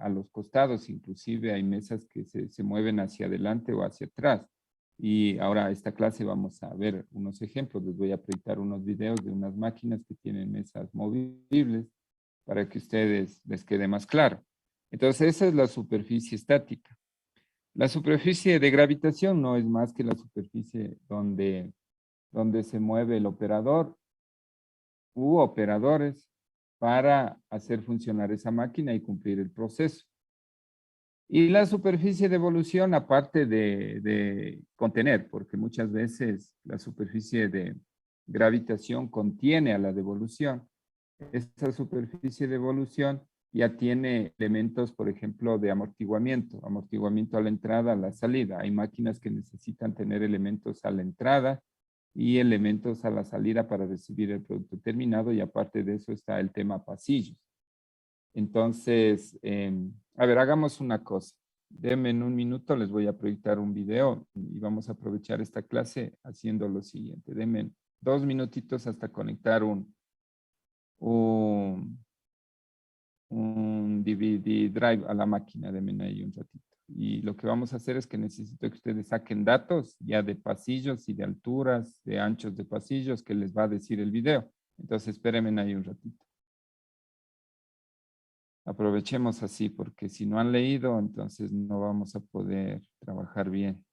a los costados, inclusive hay mesas que se mueven hacia adelante o hacia atrás. Y ahora esta clase vamos a ver unos ejemplos. Les voy a proyectar unos videos de unas máquinas que tienen mesas movibles para que a ustedes les quede más claro. Entonces, esa es la superficie estática. La superficie de gravitación no es más que la superficie donde se mueve el operador u operadores para hacer funcionar esa máquina y cumplir el proceso. Y la superficie de evolución, aparte de contener, porque muchas veces la superficie de gravitación contiene a la devolución. Esta superficie de evolución ya tiene elementos, por ejemplo, de amortiguamiento a la entrada, a la salida. Hay máquinas que necesitan tener elementos a la entrada y elementos a la salida para recibir el producto terminado, y aparte de eso está el tema pasillos. Entonces, a ver, hagamos una cosa. Denme en un minuto, les voy a proyectar un video y vamos a aprovechar esta clase haciendo lo siguiente. Denme 2 minutitos hasta conectar un, un DVD drive a la máquina. Denme ahí un ratito. Y lo que vamos a hacer es que necesito que ustedes saquen datos ya de pasillos y de alturas, de anchos de pasillos que les va a decir el video. Entonces, espérenme ahí un ratito. Aprovechemos así, porque si no han leído, entonces no vamos a poder trabajar bien.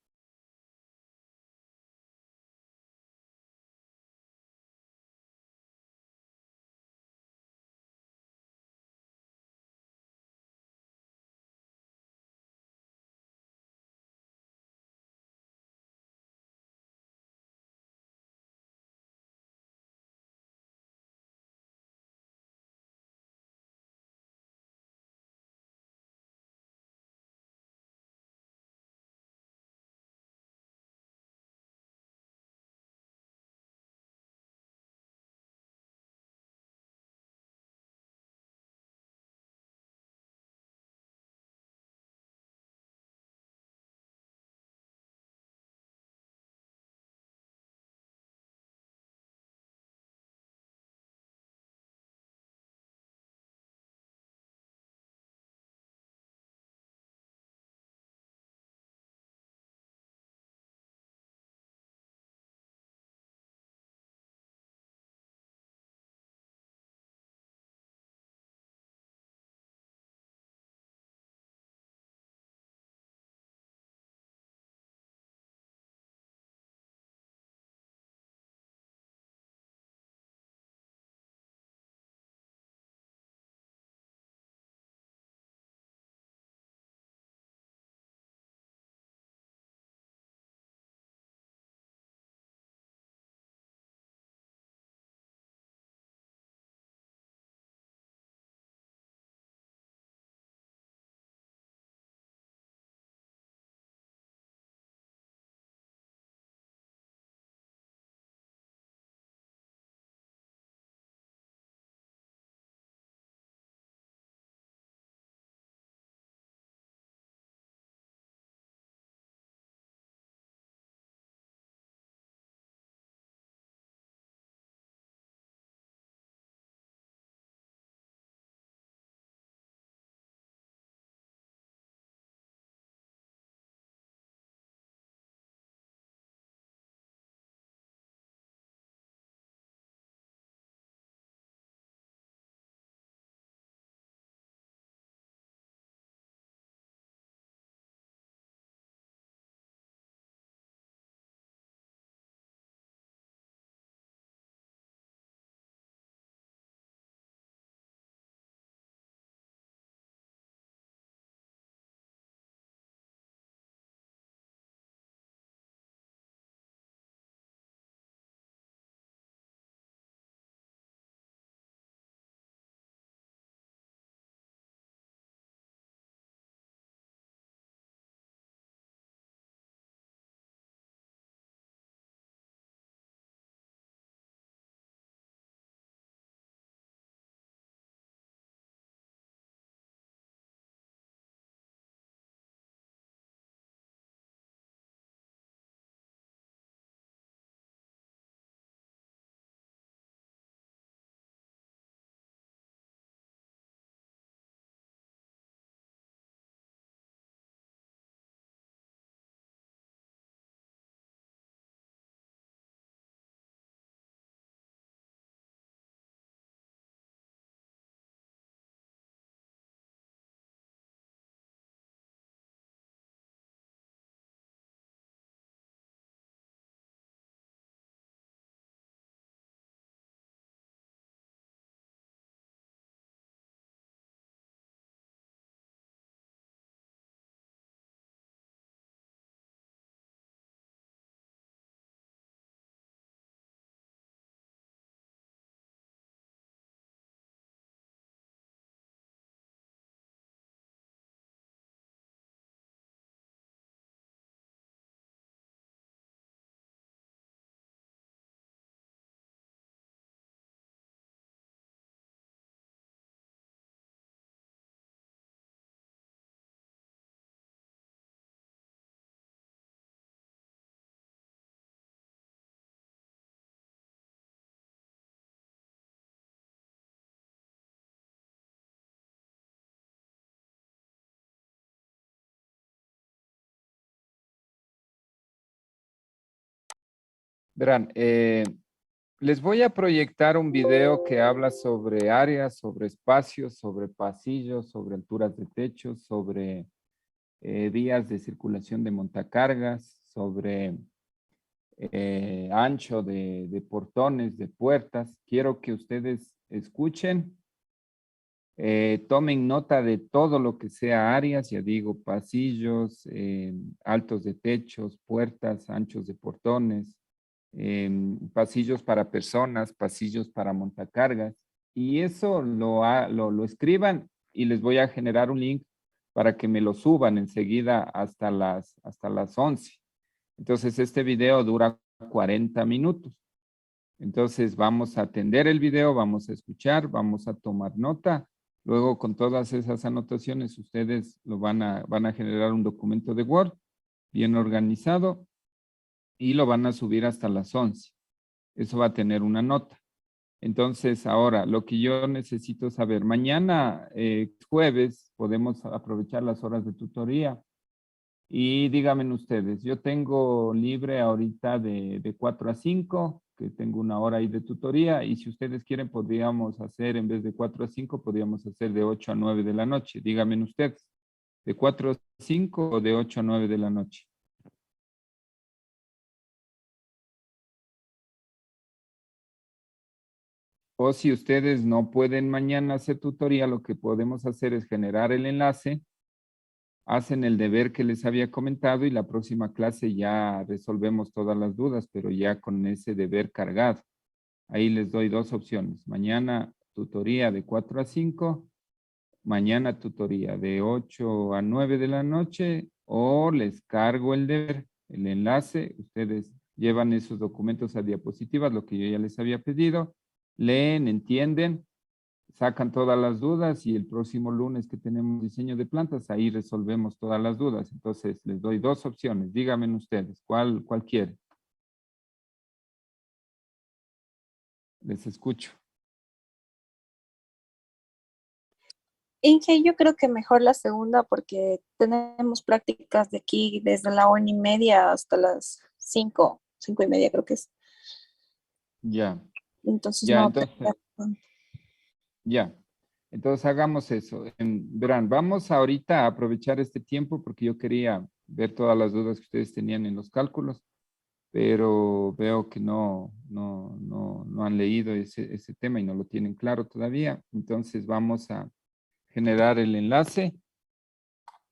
Verán, les voy a proyectar un video que habla sobre áreas, sobre espacios, sobre pasillos, sobre alturas de techo, sobre vías de circulación de montacargas, sobre ancho de portones, de puertas. Quiero que ustedes escuchen, tomen nota de todo lo que sea áreas, ya digo, pasillos, altos de techos, puertas, anchos de portones, pasillos para personas, pasillos para montacargas. Y eso lo escriban y les voy a generar un link para que me lo suban enseguida hasta las 11. Entonces, este video dura 40 minutos. Entonces, vamos a atender el video, vamos a escuchar, vamos a tomar nota. Luego, con todas esas anotaciones, ustedes van a generar un documento de Word bien organizado y lo van a subir hasta las 11. Eso va a tener una nota. Entonces, ahora, lo que yo necesito saber, mañana, jueves, podemos aprovechar las horas de tutoría. Y díganme ustedes, yo tengo libre ahorita de 4 a 5, que tengo una hora ahí de tutoría, y si ustedes quieren podríamos hacer, en vez de 4 a 5, podríamos hacer de 8 a 9 de la noche. Díganme ustedes, ¿de 4 a 5 o de 8 a 9 de la noche? O si ustedes no pueden mañana hacer tutoría, lo que podemos hacer es generar el enlace, hacen el deber que les había comentado y la próxima clase ya resolvemos todas las dudas, pero ya con ese deber cargado. Ahí les doy dos opciones. Mañana tutoría de 4 a 5, mañana tutoría de 8 a 9 de la noche, o les cargo el deber, el enlace. Ustedes llevan esos documentos a diapositivas, lo que yo ya les había pedido, leen, entienden, sacan todas las dudas y el próximo lunes que tenemos diseño de plantas, ahí resolvemos todas las dudas. Entonces, les doy dos opciones. Díganme ustedes, ¿cuál quiere? Les escucho. Inge, yo creo que mejor la segunda porque tenemos prácticas de aquí desde la 1:30 hasta las 5:30 creo que es. Ya, Entonces ya, no entonces, tendría. ya. Entonces hagamos eso. Verán, vamos ahorita a aprovechar este tiempo porque yo quería ver todas las dudas que ustedes tenían en los cálculos, pero veo que no han leído ese tema y no lo tienen claro todavía. Entonces vamos a generar el enlace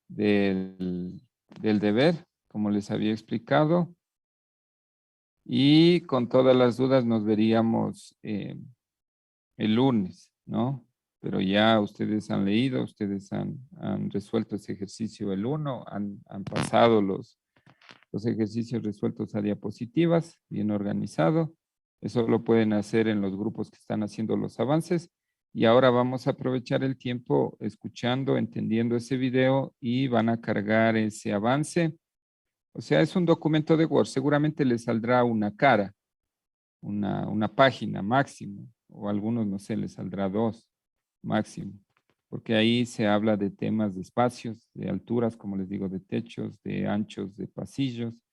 del deber, como les había explicado, y con todas las dudas nos veríamos el lunes, ¿no? Pero ya ustedes han leído, ustedes han resuelto ese ejercicio el 1, han pasado los ejercicios resueltos a diapositivas, bien organizado. Eso lo pueden hacer en los grupos que están haciendo los avances. Y ahora vamos a aprovechar el tiempo escuchando, entendiendo ese video y van a cargar ese avance. O sea, es un documento de Word. Seguramente les saldrá una cara, una página máximo, o algunos, no sé, les saldrá dos máximo, porque ahí se habla de temas de espacios, de alturas, como les digo, de techos, de anchos, de pasillos,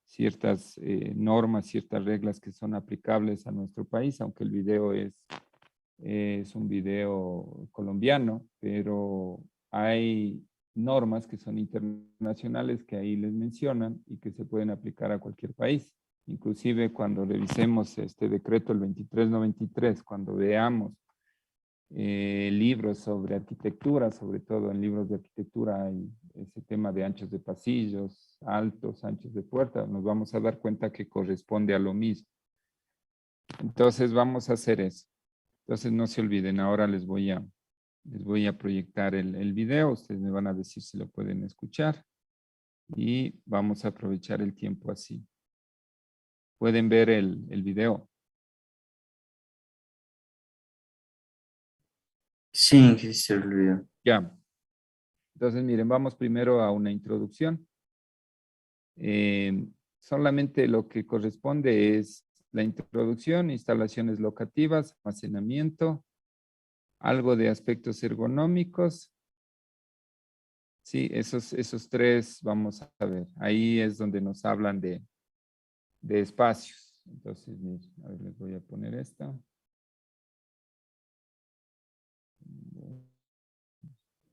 ciertas normas, ciertas reglas que son aplicables a nuestro país, aunque el video es un video colombiano, pero hay normas que son internacionales que ahí les mencionan y que se pueden aplicar a cualquier país. Inclusive cuando revisemos este decreto, el 2393, cuando veamos libros sobre arquitectura, sobre todo en libros de arquitectura hay ese tema de anchos de pasillos, altos, anchos de puertas, nos vamos a dar cuenta que corresponde a lo mismo. Entonces vamos a hacer eso. Entonces no se olviden, ahora les voy a proyectar el video, ustedes me van a decir si lo pueden escuchar y vamos a aprovechar el tiempo así. Pueden ver el video. Sí, que se olvidó. Ya. Entonces, miren, vamos primero a una introducción. Solamente lo que corresponde es la introducción, instalaciones locativas, almacenamiento, algo de aspectos ergonómicos. Sí, esos tres vamos a ver. Ahí es donde nos hablan de espacios. Entonces, miren, a ver, les voy a poner esta.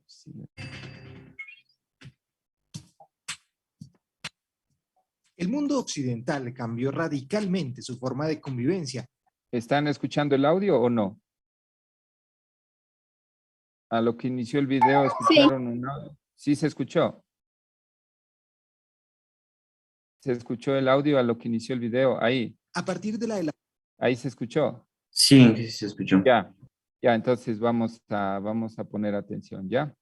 Sí. El mundo occidental cambió radicalmente su forma de convivencia. ¿Están escuchando el audio o no? A lo que inició el video, ¿escucharon un audio? Sí, se escuchó. Se escuchó el audio a lo que inició el video. Ahí, A partir de la ahí se escuchó. Sí, sí se escuchó. Ya, ya, entonces vamos a poner atención, ¿ya?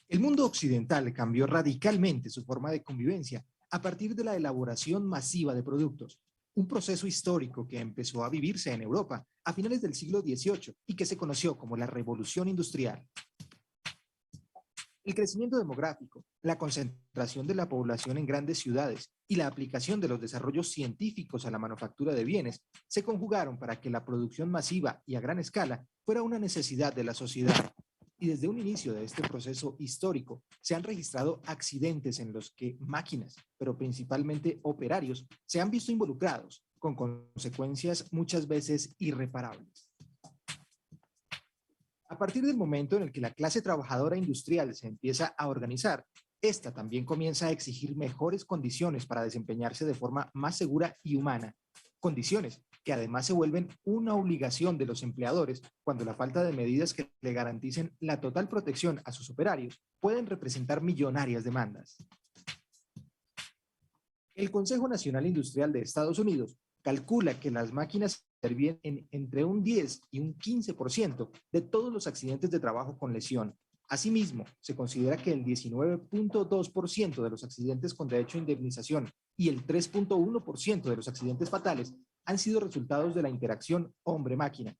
El mundo occidental cambió radicalmente su forma de convivencia a partir de la elaboración masiva de productos, un proceso histórico que empezó a vivirse en Europa a finales del siglo XVIII y que se conoció como la Revolución Industrial. El crecimiento demográfico, la concentración de la población en grandes ciudades y la aplicación de los desarrollos científicos a la manufactura de bienes se conjugaron para que la producción masiva y a gran escala fuera una necesidad de la sociedad. Y desde un inicio de este proceso histórico se han registrado accidentes en los que máquinas, pero principalmente operarios, se han visto involucrados, con consecuencias muchas veces irreparables. A partir del momento en el que la clase trabajadora industrial se empieza a organizar, esta también comienza a exigir mejores condiciones para desempeñarse de forma más segura y humana. Condiciones que además se vuelven una obligación de los empleadores cuando la falta de medidas que le garanticen la total protección a sus operarios pueden representar millonarias demandas. El Consejo Nacional Industrial de Estados Unidos calcula que las máquinas intervienen en entre un 10 y un 15% de todos los accidentes de trabajo con lesión. Asimismo, se considera que el 19.2% de los accidentes con derecho a indemnización y el 3.1% de los accidentes fatales han sido resultados de la interacción hombre-máquina.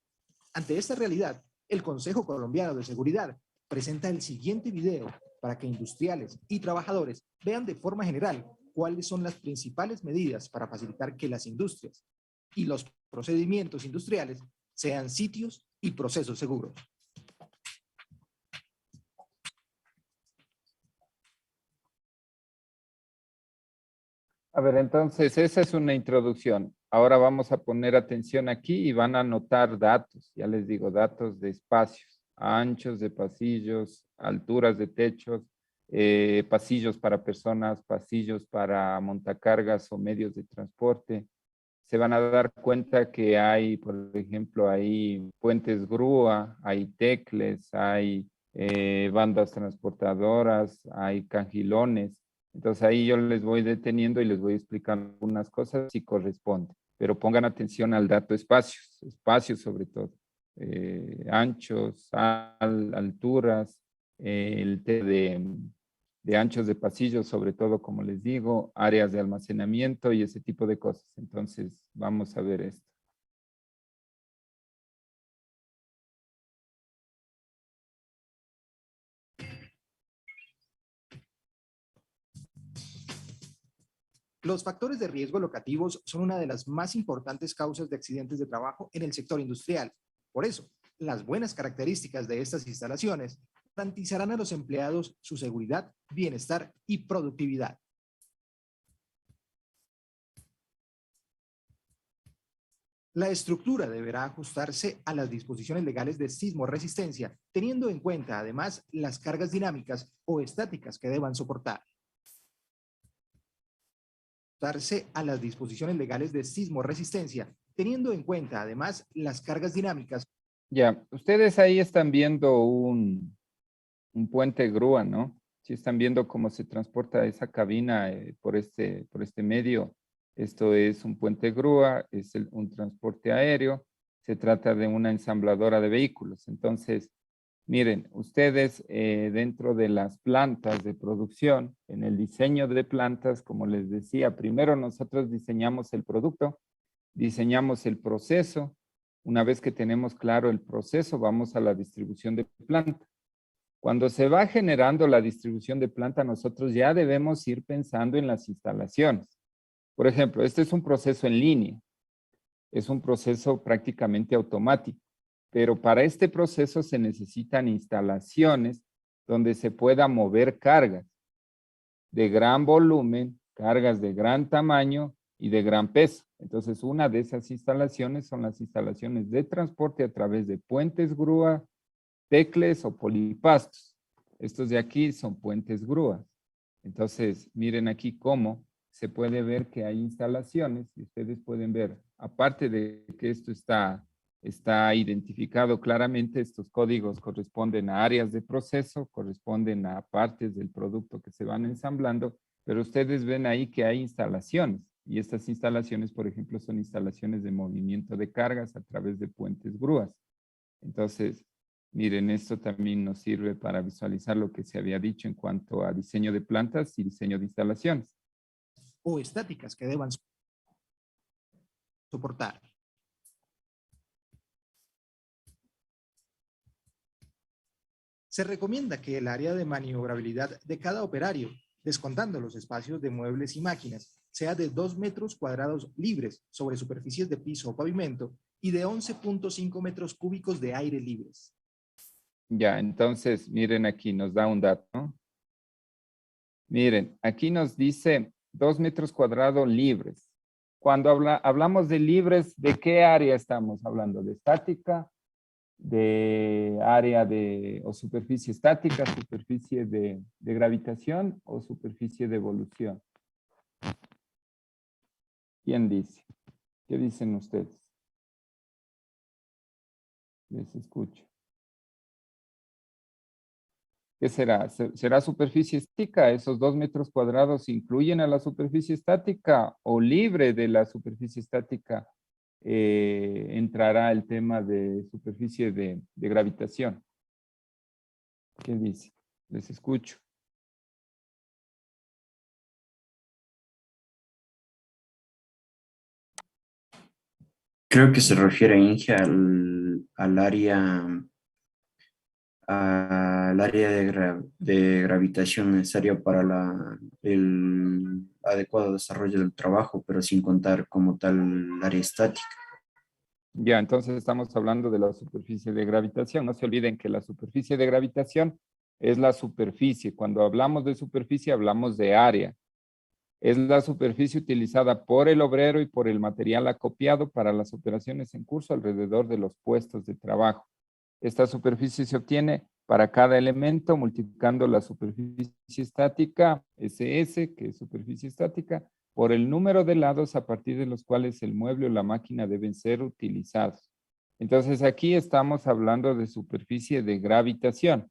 Ante esta realidad, el Consejo Colombiano de Seguridad presenta el siguiente video para que industriales y trabajadores vean de forma general cuáles son las principales medidas para facilitar que las industrias y los procedimientos industriales sean sitios y procesos seguros. A ver, entonces esa es una introducción. Ahora vamos a poner atención aquí y van a anotar datos. Ya les digo, datos de espacios, anchos de pasillos, alturas de techos, pasillos para personas, pasillos para montacargas o medios de transporte. Se van a dar cuenta que hay, por ejemplo, hay puentes grúa, hay tecles, hay bandas transportadoras, hay cangilones. Entonces ahí yo les voy deteniendo y les voy explicando algunas cosas si corresponde. Pero pongan atención al dato espacios, espacios sobre todo. Anchos, alturas, el tema de anchos de pasillo, sobre todo, como les digo, áreas de almacenamiento y ese tipo de cosas. Entonces, vamos a ver esto. Los factores de riesgo locativos son una de las más importantes causas de accidentes de trabajo en el sector industrial. Por eso, las buenas características de estas instalaciones garantizarán a los empleados su seguridad, bienestar y productividad. La estructura deberá ajustarse a las disposiciones legales de sismorresistencia, teniendo en cuenta además las cargas dinámicas o estáticas que deban soportar. Ajustarse a las disposiciones legales de sismorresistencia, teniendo en cuenta además las cargas dinámicas. Ya, ustedes ahí están viendo un puente grúa, ¿no? Si están viendo cómo se transporta esa cabina por este medio. Esto es un puente grúa, es un transporte aéreo, se trata de una ensambladora de vehículos. Entonces, miren, ustedes dentro de las plantas de producción, en el diseño de plantas, como les decía, primero nosotros diseñamos el producto, diseñamos el proceso. Una vez que tenemos claro el proceso, vamos a la distribución de planta. Cuando se va generando la distribución de planta, nosotros ya debemos ir pensando en las instalaciones. Por ejemplo, este es un proceso en línea. Es un proceso prácticamente automático. pero para este proceso se necesitan instalaciones donde se pueda mover cargas de gran volumen, cargas de gran tamaño y de gran peso. Entonces, una de esas instalaciones son las instalaciones de transporte a través de puentes grúa, tecles o polipastos. Estos de aquí son puentes grúas. Entonces, miren aquí cómo se puede ver que hay instalaciones y ustedes pueden ver, aparte de que esto está identificado claramente, estos códigos corresponden a áreas de proceso, corresponden a partes del producto que se van ensamblando, pero ustedes ven ahí que hay instalaciones. Y estas instalaciones, por ejemplo, son instalaciones de movimiento de cargas a través de puentes grúas. Entonces, miren, esto también nos sirve para visualizar lo que se había dicho en cuanto a diseño de plantas y diseño de instalaciones. O estáticas que deban soportar. Se recomienda que el área de maniobrabilidad de cada operario, descontando los espacios de muebles y máquinas, sea de 2 metros cuadrados libres sobre superficies de piso o pavimento y de 11.5 metros cúbicos de aire libres. Ya, entonces, miren aquí, nos da un dato, ¿no? Miren, aquí nos dice 2 metros cuadrados libres. Cuando hablamos de libres, ¿de qué área estamos hablando? ¿De estática? ¿De área o superficie estática, superficie de gravitación o superficie de evolución? ¿Quién dice? ¿Qué dicen ustedes? Les escucho. ¿Qué será? ¿Será superficie estática? ¿Esos 2 metros cuadrados incluyen a la superficie estática o libre de la superficie estática entrará el tema de superficie de gravitación? ¿Qué dice? Les escucho. Creo que se refiere Inge al área de gravitación necesaria para el adecuado desarrollo del trabajo, pero sin contar como tal el área estática. Ya, entonces estamos hablando de la superficie de gravitación. No se olviden que la superficie de gravitación es la superficie. Cuando hablamos de superficie, hablamos de área. Es la superficie utilizada por el obrero y por el material acopiado para las operaciones en curso alrededor de los puestos de trabajo. Esta superficie se obtiene para cada elemento multiplicando la superficie estática, SS, que es superficie estática, por el número de lados a partir de los cuales el mueble o la máquina deben ser utilizados. Entonces aquí estamos hablando de superficie de gravitación.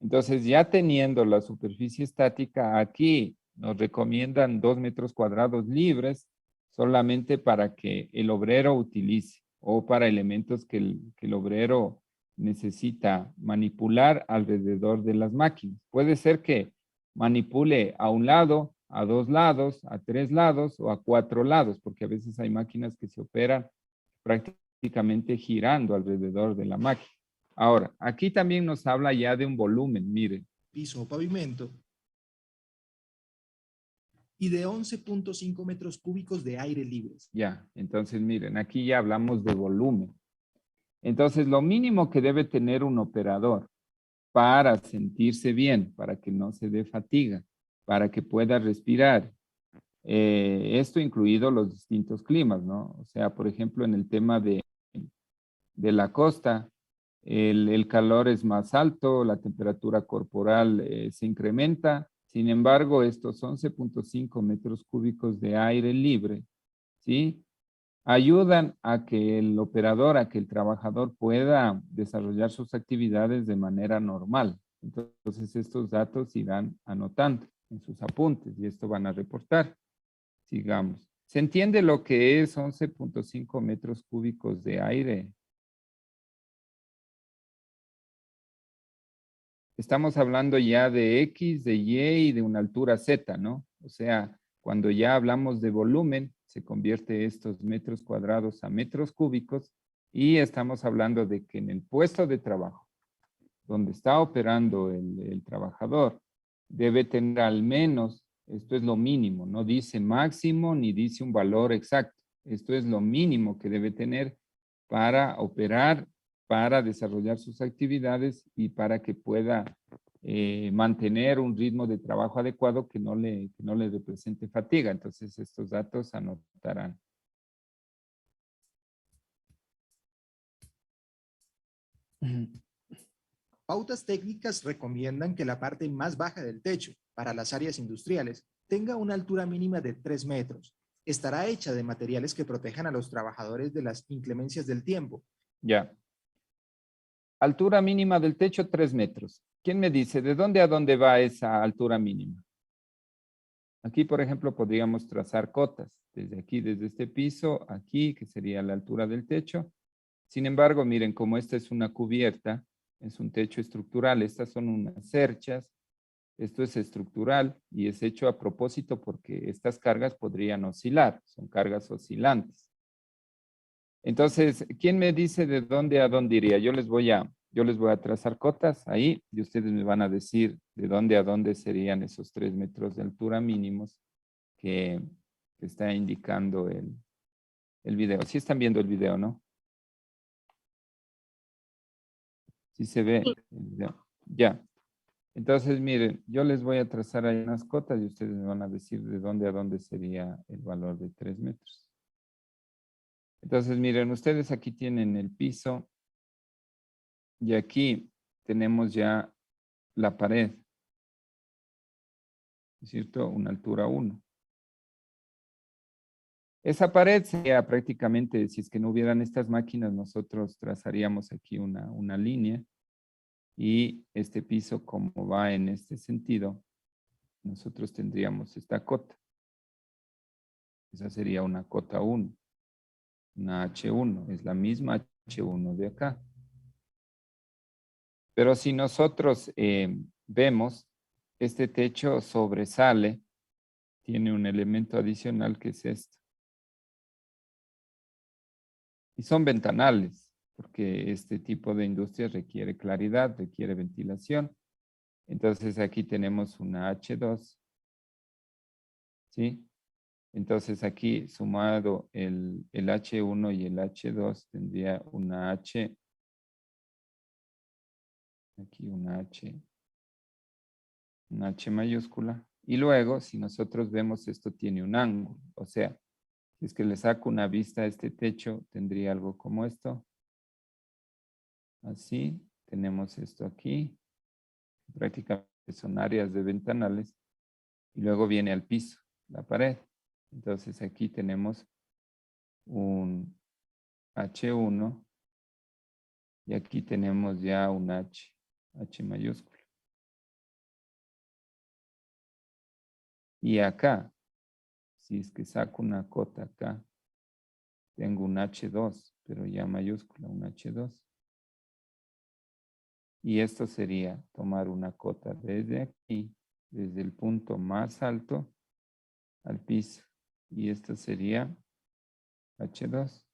Entonces ya teniendo la superficie estática, aquí nos recomiendan 2 metros cuadrados libres solamente para que el obrero utilice o para elementos que el obrero necesita manipular alrededor de las máquinas. Puede ser que manipule a un lado, a 2 lados, a 3 lados o a 4 lados, porque a veces hay máquinas que se operan prácticamente girando alrededor de la máquina. Ahora, aquí también nos habla ya de un volumen, miren. Piso o pavimento y de 11.5 metros cúbicos de aire libres. Ya, entonces miren, aquí ya hablamos de volumen. Entonces, lo mínimo que debe tener un operador para sentirse bien, para que no se dé fatiga, para que pueda respirar, esto incluido los distintos climas, ¿no? O sea, por ejemplo, en el tema de la costa, el calor es más alto, la temperatura corporal se incrementa. Sin embargo, estos 11.5 metros cúbicos de aire libre, ¿sí? Ayudan a que el operador, a que el trabajador pueda desarrollar sus actividades de manera normal. Entonces, estos datos irán anotando en sus apuntes y esto van a reportar. Sigamos. ¿Se entiende lo que es 11.5 metros cúbicos de aire? Estamos hablando ya de X, de Y y de una altura Z, ¿no? O sea, cuando ya hablamos de volumen, se convierte estos metros cuadrados a metros cúbicos y estamos hablando de que en el puesto de trabajo, donde está operando el trabajador, debe tener al menos, esto es lo mínimo, no dice máximo ni dice un valor exacto, esto es lo mínimo que debe tener para operar para desarrollar sus actividades y para que pueda mantener un ritmo de trabajo adecuado que no le represente fatiga. Entonces, estos datos anotarán. Pautas técnicas recomiendan que la parte más baja del techo para las áreas industriales tenga una altura mínima de 3 metros. Estará hecha de materiales que protejan a los trabajadores de las inclemencias del tiempo. Ya. Altura mínima del techo, 3 metros. ¿Quién me dice de dónde a dónde va esa altura mínima? Aquí, por ejemplo, podríamos trazar cotas. Desde aquí, desde este piso, aquí, que sería la altura del techo. Sin embargo, miren, como esta es una cubierta, es un techo estructural, estas son unas cerchas, esto es estructural y es hecho a propósito porque estas cargas podrían oscilar, son cargas oscilantes. Entonces, ¿quién me dice de dónde a dónde iría? Yo les voy a trazar cotas ahí y ustedes me van a decir de dónde a dónde serían esos 3 metros de altura mínimos que está indicando el video. Sí están viendo el video, ¿no? Sí se ve el video. Ya. Entonces, miren, yo les voy a trazar ahí unas cotas y ustedes me van a decir de dónde a dónde sería el valor de 3 metros. Entonces, miren, ustedes aquí tienen el piso y aquí tenemos ya la pared, ¿es cierto? Una altura 1. Esa pared sería prácticamente, si es que no hubieran estas máquinas, nosotros trazaríamos aquí una línea y este piso, como va en este sentido, nosotros tendríamos esta cota. Esa sería una cota 1, una H1, es la misma H1 de acá. Pero si nosotros vemos, este techo sobresale, tiene un elemento adicional que es esto. Y son ventanales, porque este tipo de industria requiere claridad, requiere ventilación. Entonces aquí tenemos una H2, ¿sí? Entonces aquí sumado el H1 y el H2 tendría una H, aquí una H mayúscula. Y luego, si nosotros vemos, esto tiene un ángulo. O sea, si es que le saco una vista a este techo, tendría algo como esto. Así, tenemos esto aquí. Prácticamente son áreas de ventanales. Y luego viene al piso, la pared. Entonces aquí tenemos un H1 y aquí tenemos ya un H mayúscula. Y acá, si es que saco una cota acá, tengo un H2, pero ya mayúscula, un H2. Y esto sería tomar una cota desde aquí, desde el punto más alto al piso. Y esto sería H2.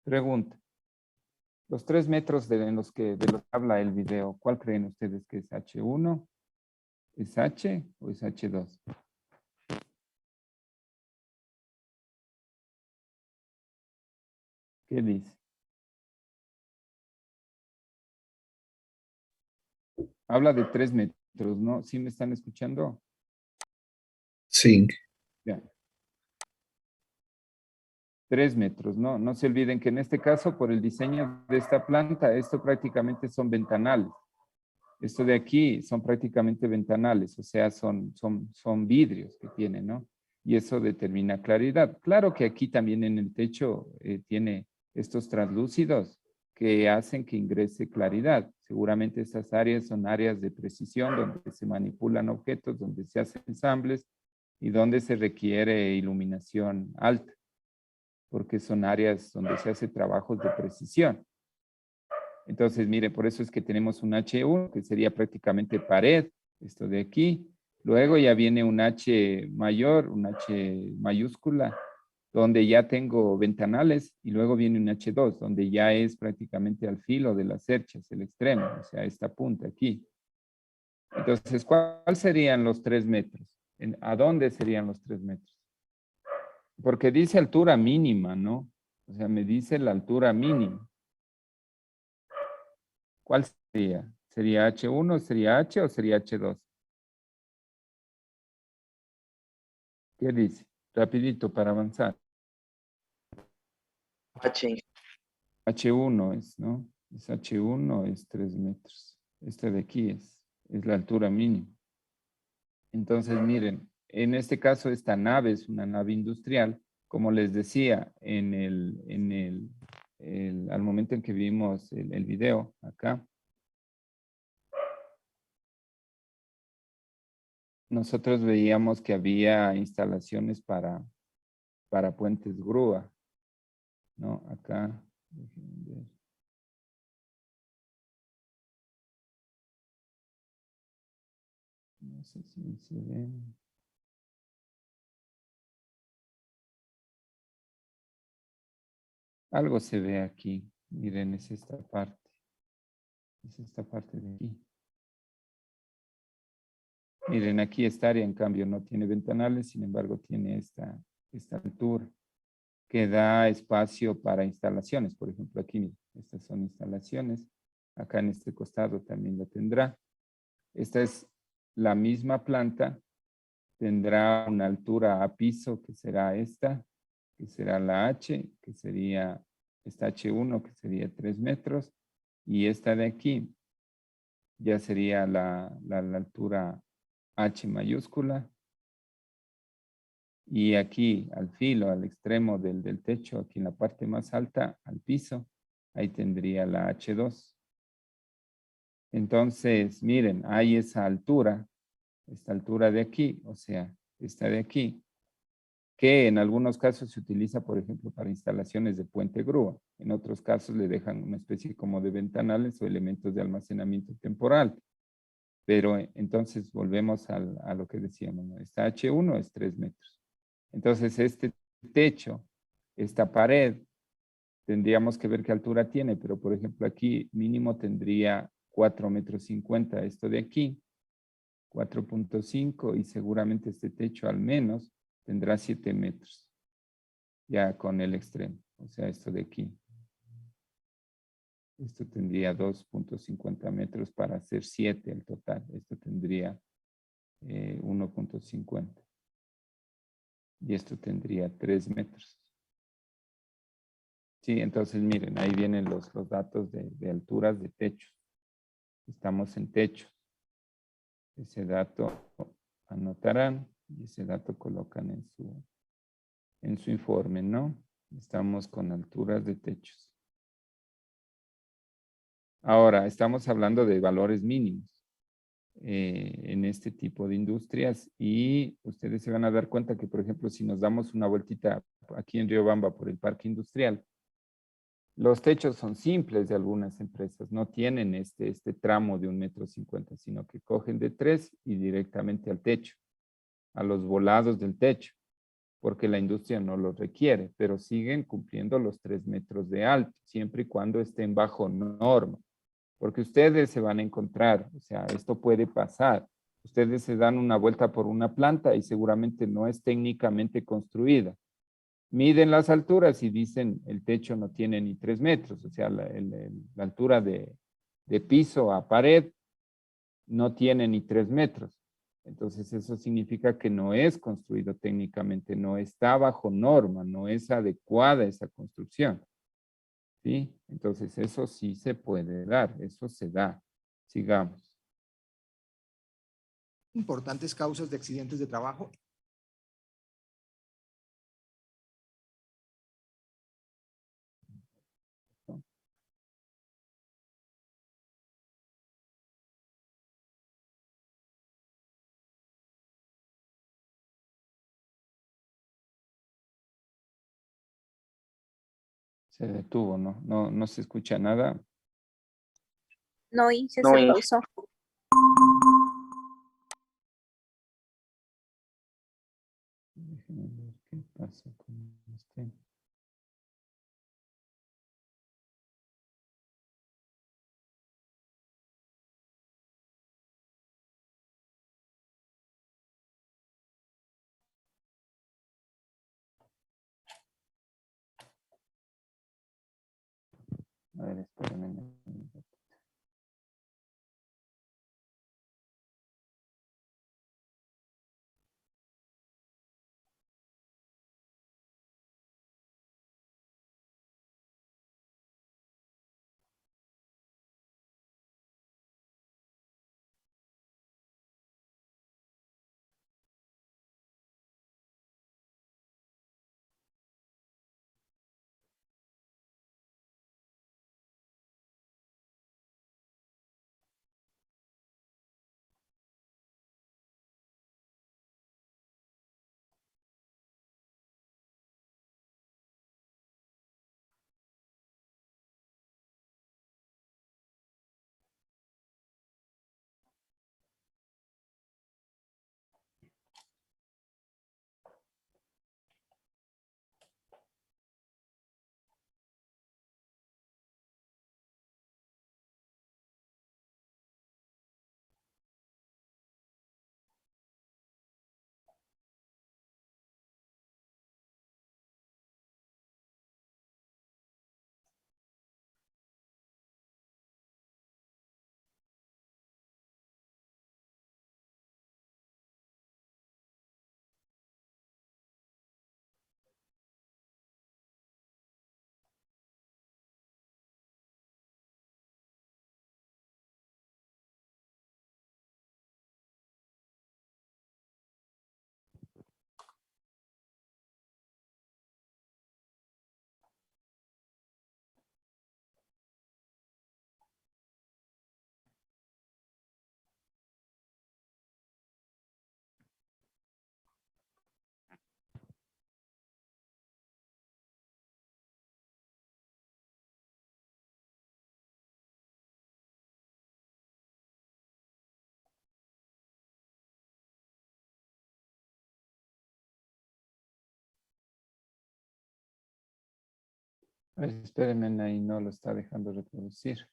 Pregunta. Los 3 metros de los que habla el video, ¿cuál creen ustedes que es H1? ¿Es H o es H2? ¿Qué dice? Habla de 3 metros, ¿no? ¿Sí me están escuchando? Sí. Ya. 3 metros, ¿no? No se olviden que en este caso, por el diseño de esta planta, esto prácticamente son ventanales. Esto de aquí son prácticamente ventanales, o sea, son vidrios que tienen, ¿no? Y eso determina claridad. Claro que aquí también en el techo tiene estos translúcidos que hacen que ingrese claridad. Seguramente estas áreas son áreas de precisión donde se manipulan objetos, donde se hacen ensambles y donde se requiere iluminación alta, porque son áreas donde se hace trabajos de precisión. Entonces, mire, por eso es que tenemos un H1, que sería prácticamente pared, esto de aquí. Luego ya viene un H mayor, un H mayúscula, donde ya tengo ventanales, y luego viene un H2, donde ya es prácticamente al filo de las cerchas, el extremo, o sea, esta punta aquí. Entonces, ¿cuál serían los 3 metros? ¿A dónde serían los 3 metros? Porque dice altura mínima, ¿no? O sea, me dice la altura mínima. ¿Cuál sería? ¿Sería H1, sería H o sería H2? ¿Qué dice? Rapidito para avanzar. H. H1 es, ¿no? Es H1, es 3 metros. Esta de aquí es la altura mínima. Entonces, miren, en este caso esta nave es una nave industrial. Como les decía al momento en que vimos el video acá, nosotros veíamos que había instalaciones para puentes grúa, ¿no? Acá, déjenme ver. No sé si se ven. Algo se ve aquí. Miren, es esta parte. Es esta parte de aquí. Miren, aquí esta área, en cambio, no tiene ventanales, sin embargo, tiene esta altura que da espacio para instalaciones. Por ejemplo, aquí, miren, estas son instalaciones. Acá en este costado también lo tendrá. Esta es la misma planta. Tendrá una altura a piso, que será esta, que será la H, que sería esta H1, que sería 3 metros. Y esta de aquí ya sería la altura H mayúscula. Y aquí al filo, al extremo del techo, aquí en la parte más alta, al piso, ahí tendría la H2. Entonces, miren, hay esa altura, esta altura de aquí, o sea, esta de aquí, que en algunos casos se utiliza, por ejemplo, para instalaciones de puente grúa. En otros casos le dejan una especie como de ventanales o elementos de almacenamiento temporal. Pero entonces volvemos a lo que decíamos, ¿no? Esta H1 es 3 metros. Entonces este techo, esta pared, tendríamos que ver qué altura tiene, pero por ejemplo aquí mínimo tendría 4,50 metros esto de aquí, 4,5, y seguramente este techo al menos tendrá 7 metros, ya con el extremo, o sea, esto de aquí. Esto tendría 2,50 metros para hacer 7 el total. Esto tendría 1,50. Y esto tendría 3 metros. Sí, entonces miren, ahí vienen los datos de alturas de techos. Estamos en techos. Ese dato anotarán y ese dato colocan en su informe, ¿no? Estamos con alturas de techos. Ahora, estamos hablando de valores mínimos en este tipo de industrias y ustedes se van a dar cuenta que, por ejemplo, si nos damos una vueltita aquí en Riobamba por el parque industrial, los techos son simples de algunas empresas, no tienen este tramo de 1,50 m, sino que cogen de 3 y directamente al techo, a los volados del techo, porque la industria no lo requiere, pero siguen cumpliendo los 3 metros de alto, siempre y cuando estén bajo norma. Porque ustedes se van a encontrar, o sea, esto puede pasar. Ustedes se dan una vuelta por una planta y seguramente no es técnicamente construida. Miden las alturas y dicen el techo no tiene ni 3 metros, o sea, la altura de piso a pared no tiene ni 3 metros. Entonces eso significa que no es construido técnicamente, no está bajo norma, no es adecuada esa construcción. ¿Sí? Entonces eso sí se puede dar, eso se da. Sigamos. Importantes causas de accidentes de trabajo. Se detuvo, ¿no? No se escucha nada. No hice, No, se pausó. Déjenme ver qué pasa con este. A ver, espérenme. A ver, espérenme, ahí no lo está dejando reproducir.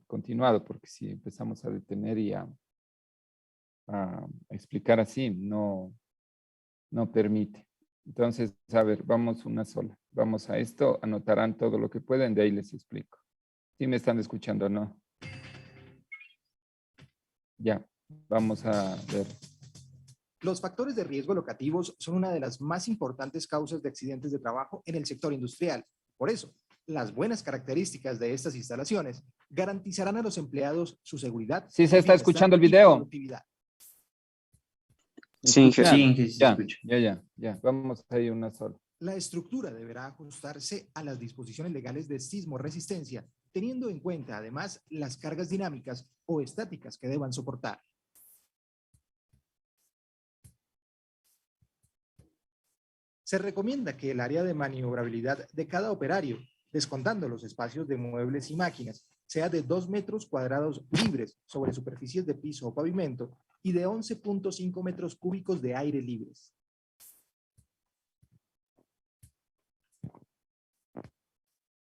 Continuado, porque si empezamos a detener y a explicar así, no permite. Entonces, a ver, vamos una sola. Vamos a esto, anotarán todo lo que pueden, de ahí les explico. ¿Sí me están escuchando o no? Ya, vamos a ver. Los factores de riesgo locativos son una de las más importantes causas de accidentes de trabajo en el sector industrial. Por eso, las buenas características de estas instalaciones garantizarán a los empleados su seguridad. ¿Sí se está bienestar escuchando el y video? productividad. ¿Me Sí, escuchan? sí, se Ya, escucha. ya. Vamos a ir una sola. La estructura deberá ajustarse a las disposiciones legales de sismo resistencia, teniendo en cuenta además las cargas dinámicas o estáticas que deban soportar. Se recomienda que el área de maniobrabilidad de cada operario, descontando los espacios de muebles y máquinas, sea de 2 metros cuadrados libres sobre superficies de piso o pavimento y de 11.5 metros cúbicos de aire libres.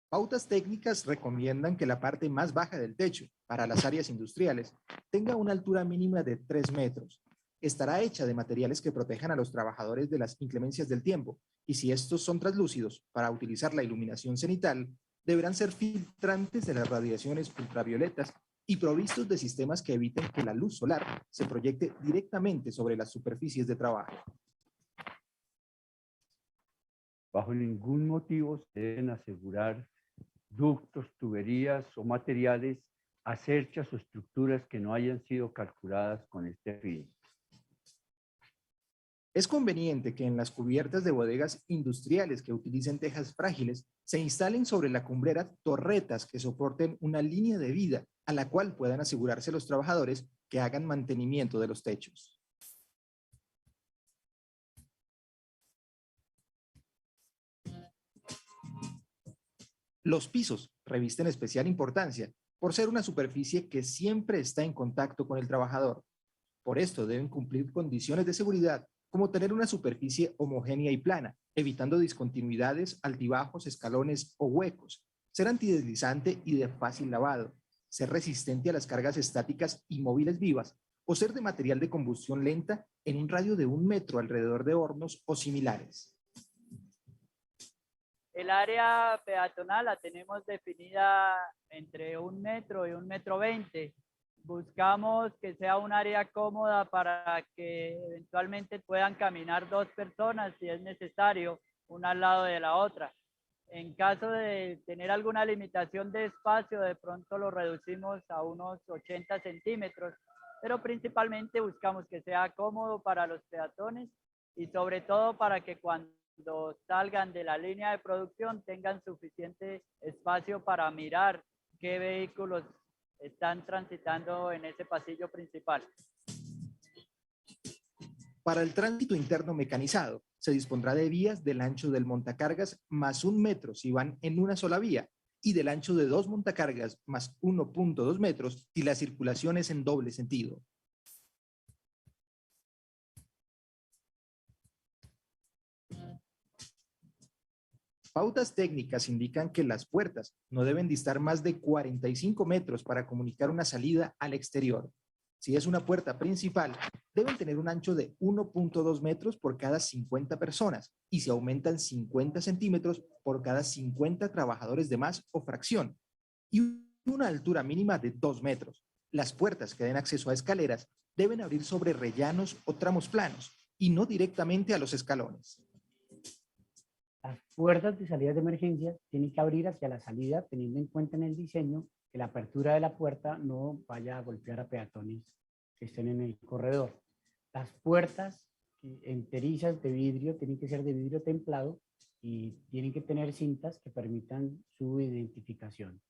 Pautas técnicas recomiendan que la parte más baja del techo, para las áreas industriales, tenga una altura mínima de 3 metros. Estará hecha de materiales que protejan a los trabajadores de las inclemencias del tiempo, y si estos son translúcidos, para utilizar la iluminación cenital, deberán ser filtrantes de las radiaciones ultravioletas y provistos de sistemas que eviten que la luz solar se proyecte directamente sobre las superficies de trabajo. Bajo ningún motivo se deben asegurar ductos, tuberías o materiales, acerchas o estructuras que no hayan sido calculadas con este fin. Es conveniente que en las cubiertas de bodegas industriales que utilicen tejas frágiles se instalen sobre la cumbrera torretas que soporten una línea de vida a la cual puedan asegurarse los trabajadores que hagan mantenimiento de los techos. Los pisos revisten especial importancia por ser una superficie que siempre está en contacto con el trabajador. Por esto deben cumplir condiciones de seguridad como tener una superficie homogénea y plana, evitando discontinuidades, altibajos, escalones o huecos, ser antideslizante y de fácil lavado, ser resistente a las cargas estáticas y móviles vivas, o ser de material de combustión lenta en un radio de 1 metro alrededor de hornos o similares. El área peatonal la tenemos definida entre 1 metro y 1,20 metros. Buscamos que sea un área cómoda para que eventualmente puedan caminar 2 personas si es necesario, una al lado de la otra. En caso de tener alguna limitación de espacio, de pronto lo reducimos a unos 80 centímetros, pero principalmente buscamos que sea cómodo para los peatones y sobre todo para que cuando salgan de la línea de producción tengan suficiente espacio para mirar qué vehículos están transitando en ese pasillo principal. Para el tránsito interno mecanizado, se dispondrá de vías del ancho del montacargas más 1 metro si van en una sola vía y del ancho de 2 montacargas más 1.2 metros si la circulación es en doble sentido. Pautas técnicas indican que las puertas no deben distar más de 45 metros para comunicar una salida al exterior. Si es una puerta principal, deben tener un ancho de 1.2 metros por cada 50 personas y se aumentan 50 centímetros por cada 50 trabajadores de más o fracción, y una altura mínima de 2 metros. Las puertas que den acceso a escaleras deben abrir sobre rellanos o tramos planos y no directamente a los escalones. Las puertas de salida de emergencia tienen que abrir hacia la salida, teniendo en cuenta en el diseño que la apertura de la puerta no vaya a golpear a peatones que estén en el corredor. Las puertas enterizas de vidrio tienen que ser de vidrio templado y tienen que tener cintas que permitan su identificación.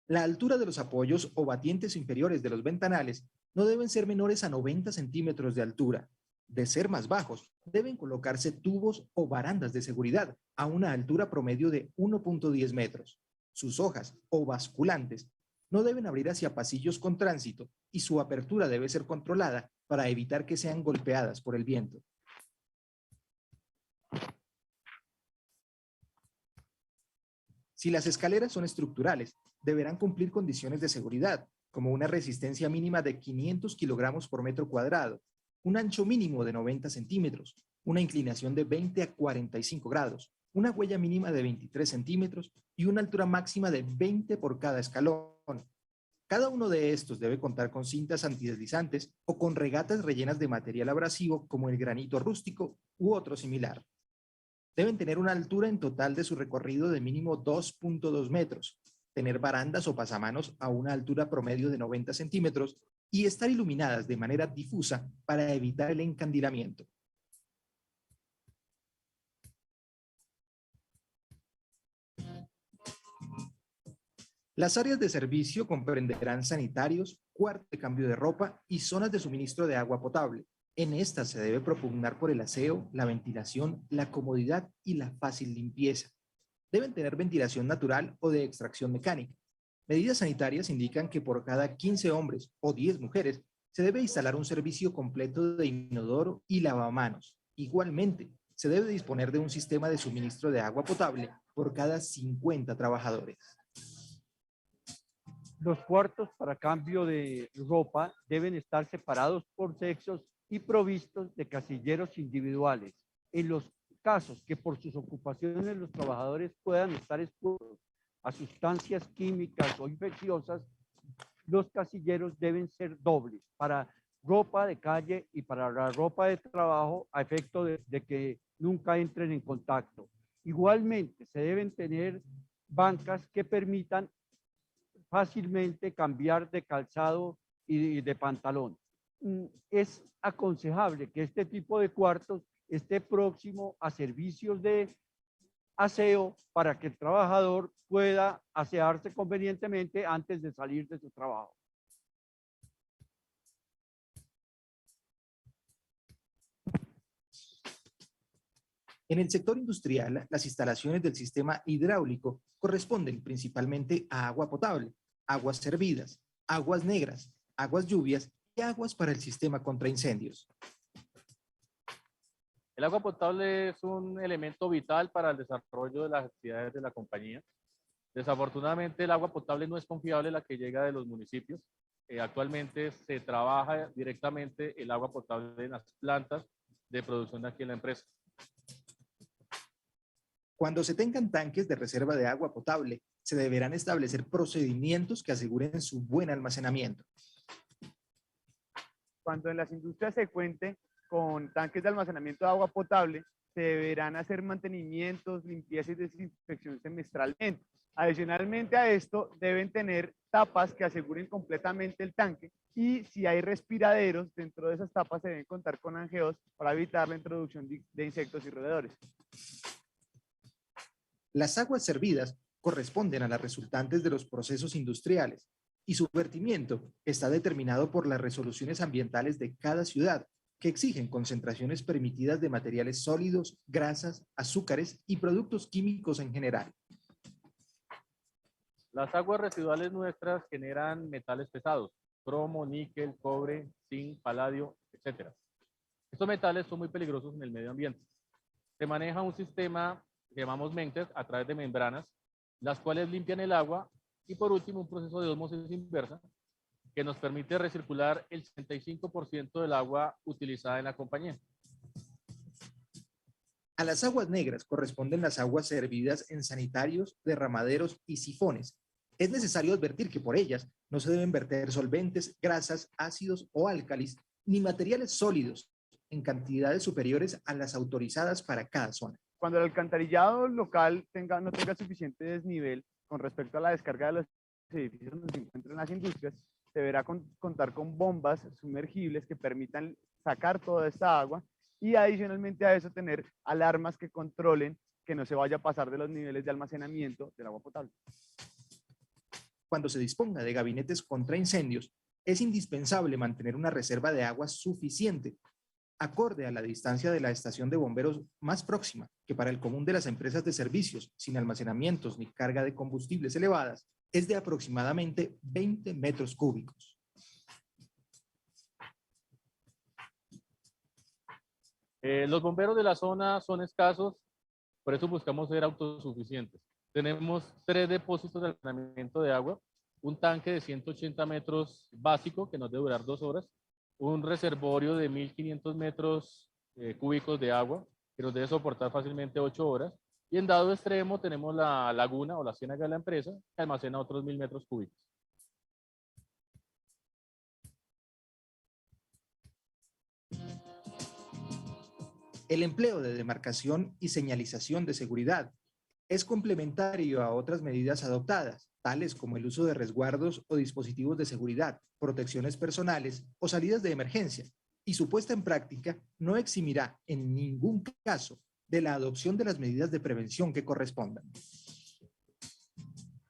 La altura de los apoyos o batientes inferiores de los ventanales no deben ser menores a 90 centímetros de altura. De ser más bajos, deben colocarse tubos o barandas de seguridad a una altura promedio de 1.10 metros. Sus hojas o basculantes no deben abrir hacia pasillos con tránsito y su apertura debe ser controlada para evitar que sean golpeadas por el viento. Si las escaleras son estructurales, deberán cumplir condiciones de seguridad, como una resistencia mínima de 500 kilogramos por metro cuadrado, un ancho mínimo de 90 centímetros, una inclinación de 20 a 45 grados, una huella mínima de 23 centímetros y una altura máxima de 20 por cada escalón. Cada uno de estos debe contar con cintas antideslizantes o con regatas rellenas de material abrasivo como el granito rústico u otro similar. Deben tener una altura en total de su recorrido de mínimo 2.2 metros, tener barandas o pasamanos a una altura promedio de 90 centímetros y estar iluminadas de manera difusa para evitar el encandilamiento. Las áreas de servicio comprenderán sanitarios, cuartos de cambio de ropa y zonas de suministro de agua potable. En estas se debe propugnar por el aseo, la ventilación, la comodidad y la fácil limpieza. Deben tener ventilación natural o de extracción mecánica. Medidas sanitarias indican que por cada 15 hombres o 10 mujeres se debe instalar un servicio completo de inodoro y lavamanos. Igualmente, se debe disponer de un sistema de suministro de agua potable por cada 50 trabajadores. Los cuartos para cambio de ropa deben estar separados por sexos y provistos de casilleros individuales. En los casos que por sus ocupaciones los trabajadores puedan estar expuestos a sustancias químicas o infecciosas, los casilleros deben ser dobles para ropa de calle y para la ropa de trabajo a efecto de que nunca entren en contacto. Igualmente, se deben tener bancas que permitan fácilmente cambiar de calzado y de pantalón. Es aconsejable que este tipo de cuartos esté próximo a servicios de aseo para que el trabajador pueda asearse convenientemente antes de salir de su trabajo. En el sector industrial, las instalaciones del sistema hidráulico corresponden principalmente a agua potable, aguas servidas, aguas negras, aguas lluvias y aguas para el sistema contra incendios. El agua potable es un elemento vital para el desarrollo de las actividades de la compañía. Desafortunadamente, el agua potable no es confiable la que llega de los municipios. Actualmente se trabaja directamente el agua potable en las plantas de producción de aquí en la empresa. Cuando se tengan tanques de reserva de agua potable, se deberán establecer procedimientos que aseguren su buen almacenamiento. Cuando en las industrias se cuente con tanques de almacenamiento de agua potable, se deberán hacer mantenimientos, limpieza y desinfección semestralmente. Adicionalmente a esto, deben tener tapas que aseguren completamente el tanque y si hay respiraderos, dentro de esas tapas se deben contar con angeos para evitar la introducción de insectos y roedores. Las aguas servidas corresponden a las resultantes de los procesos industriales y su vertimiento está determinado por las resoluciones ambientales de cada ciudad, que exigen concentraciones permitidas de materiales sólidos, grasas, azúcares y productos químicos en general. Las aguas residuales nuestras generan metales pesados, cromo, níquel, cobre, zinc, paladio, etc. Estos metales son muy peligrosos en el medio ambiente. Se maneja un sistema que llamamos mentes a través de membranas, las cuales limpian el agua y por último un proceso de ósmosis inversa que nos permite recircular el 65% del agua utilizada en la compañía. A las aguas negras corresponden las aguas servidas en sanitarios, derramaderos y sifones. Es necesario advertir que por ellas no se deben verter solventes, grasas, ácidos o álcalis, ni materiales sólidos en cantidades superiores a las autorizadas para cada zona. Cuando el alcantarillado local no tenga suficiente desnivel con respecto a la descarga de los edificios donde se encuentran las industrias, se deberá contar con bombas sumergibles que permitan sacar toda esta agua y adicionalmente a eso tener alarmas que controlen que no se vaya a pasar de los niveles de almacenamiento del agua potable. Cuando se disponga de gabinetes contra incendios, es indispensable mantener una reserva de agua suficiente, acorde a la distancia de la estación de bomberos más próxima, que para el común de las empresas de servicios, sin almacenamientos ni carga de combustibles elevadas, es de aproximadamente 20 metros cúbicos. Los bomberos de la zona son escasos, por eso buscamos ser autosuficientes. Tenemos 3 depósitos de almacenamiento de agua, un tanque de 180 metros básico que nos debe durar 2 horas, un reservorio de 1500 metros cúbicos de agua que nos debe soportar fácilmente 8 horas, y en dado extremo tenemos la laguna o la ciénaga de la empresa que almacena otros 1000 metros cúbicos. El empleo de demarcación y señalización de seguridad es complementario a otras medidas adoptadas, tales como el uso de resguardos o dispositivos de seguridad, protecciones personales o salidas de emergencia, y su puesta en práctica no eximirá en ningún caso de la adopción de las medidas de prevención que correspondan.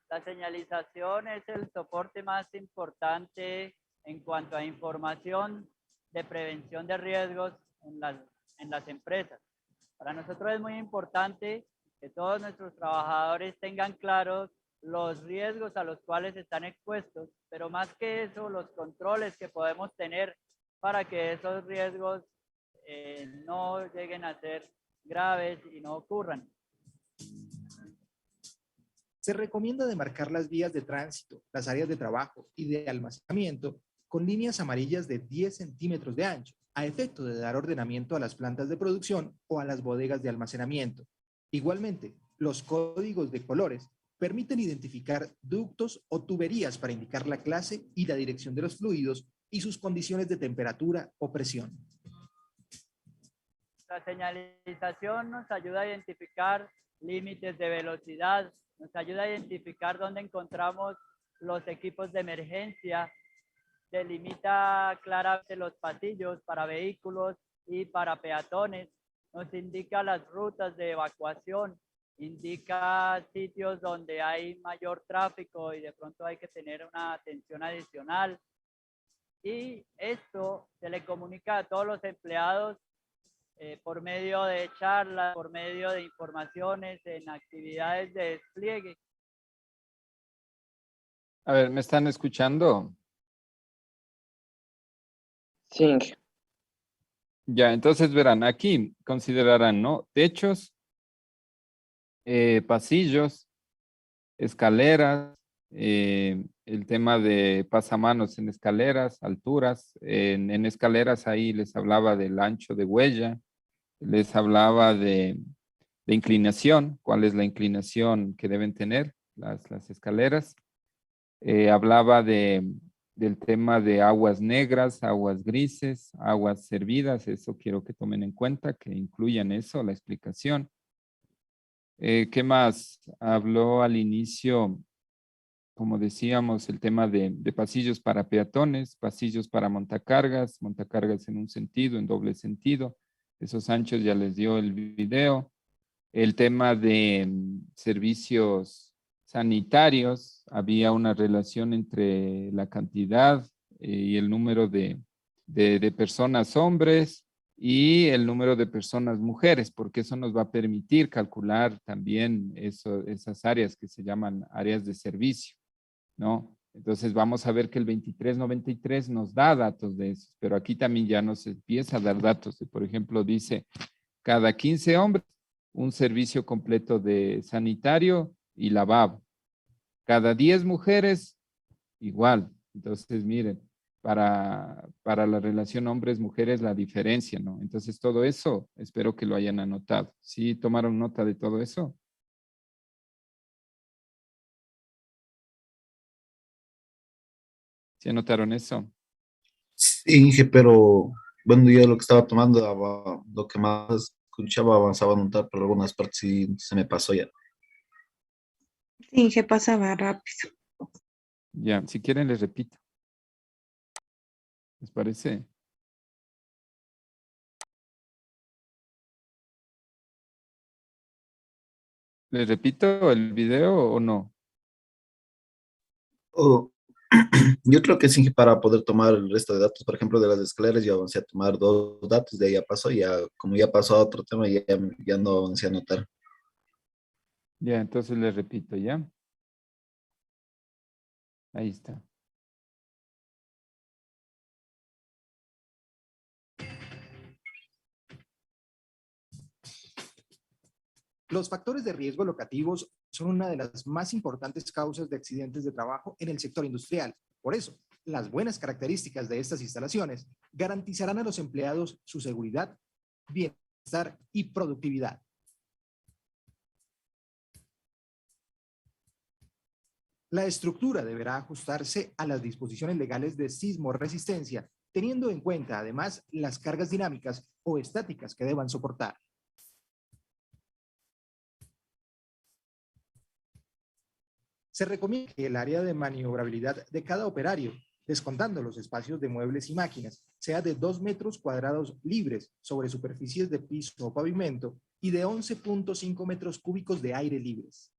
La señalización es el soporte más importante en cuanto a información de prevención de riesgos en las empresas. Para nosotros es muy importante que todos nuestros trabajadores tengan claros los riesgos a los cuales están expuestos, pero más que eso, los controles que podemos tener para que esos riesgos no lleguen a ser graves y no ocurran. Se recomienda demarcar las vías de tránsito, las áreas de trabajo y de almacenamiento con líneas amarillas de 10 centímetros de ancho, a efecto de dar ordenamiento a las plantas de producción o a las bodegas de almacenamiento. Igualmente, los códigos de colores permiten identificar ductos o tuberías para indicar la clase y la dirección de los fluidos y sus condiciones de temperatura o presión. La señalización nos ayuda a identificar límites de velocidad, nos ayuda a identificar dónde encontramos los equipos de emergencia, delimita claramente los pasillos para vehículos y para peatones, nos indica las rutas de evacuación, indica sitios donde hay mayor tráfico y de pronto hay que tener una atención adicional. Y esto se le comunica a todos los empleados por medio de charlas, por medio de informaciones en actividades de despliegue. A ver, ¿me están escuchando? Sí, Inge. Ya, entonces verán, aquí considerarán, ¿no? Techos, pasillos, escaleras, el tema de pasamanos en escaleras, alturas. En escaleras ahí les hablaba del ancho de huella, les hablaba de inclinación, cuál es la inclinación que deben tener las escaleras. Hablaba del tema de aguas negras, aguas grises, aguas servidas. Eso quiero que tomen en cuenta, que incluyan eso, la explicación. ¿Qué más? Habló al inicio, como decíamos, el tema de pasillos para peatones, pasillos para montacargas en un sentido, en doble sentido. Esos anchos ya les dio el video. El tema de servicios sanitarios, había una relación entre la cantidad y el número de personas hombres y el número de personas mujeres, porque eso nos va a permitir calcular también esas áreas que se llaman áreas de servicio, ¿no? Entonces vamos a ver que el 2393 nos da datos de eso, pero aquí también ya nos empieza a dar datos. Por ejemplo, dice, cada 15 hombres, un servicio completo de sanitario y lavabo. Cada 10 mujeres, igual. Entonces, miren, para la relación hombres-mujeres, la diferencia, ¿no? Entonces, todo eso, espero que lo hayan anotado. ¿Sí tomaron nota de todo eso? ¿Sí anotaron eso? Sí, Inge, pero bueno, yo lo que estaba tomando, lo que más escuchaba avanzaba a notar, pero algunas partes sí se me pasó ya. Sí, que pasaba rápido. Ya, si quieren les repito. ¿Les parece? ¿Les repito el video o no? Oh, yo creo que sí, para poder tomar el resto de datos, por ejemplo, de las escaleras, yo avancé a tomar 2 datos, de ahí ya pasó, ya como ya pasó a otro tema, ya no avancé a anotar. Ya, entonces les repito, ¿ya? Ahí está. Los factores de riesgo locativos son una de las más importantes causas de accidentes de trabajo en el sector industrial. Por eso, las buenas características de estas instalaciones garantizarán a los empleados su seguridad, bienestar y productividad. La estructura deberá ajustarse a las disposiciones legales de sismo resistencia, teniendo en cuenta además las cargas dinámicas o estáticas que deban soportar. Se recomienda que el área de maniobrabilidad de cada operario, descontando los espacios de muebles y máquinas, sea de 2 metros cuadrados libres sobre superficies de piso o pavimento y de 11.5 metros cúbicos de aire libres.